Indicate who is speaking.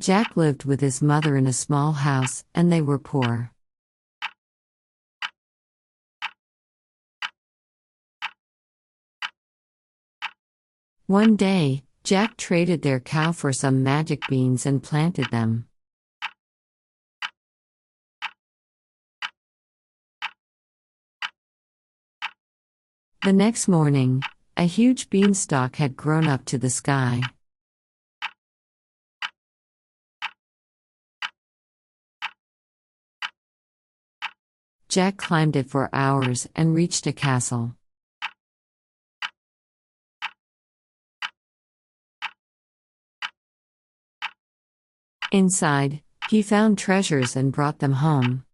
Speaker 1: Jack lived with his mother in a small house, and they were poor. One day, Jack traded their cow for some magic beans and planted them. The next morning, a huge beanstalk had grown up to the sky. Jack climbed it for hours and reached a castle. Inside, he found treasures and brought them home.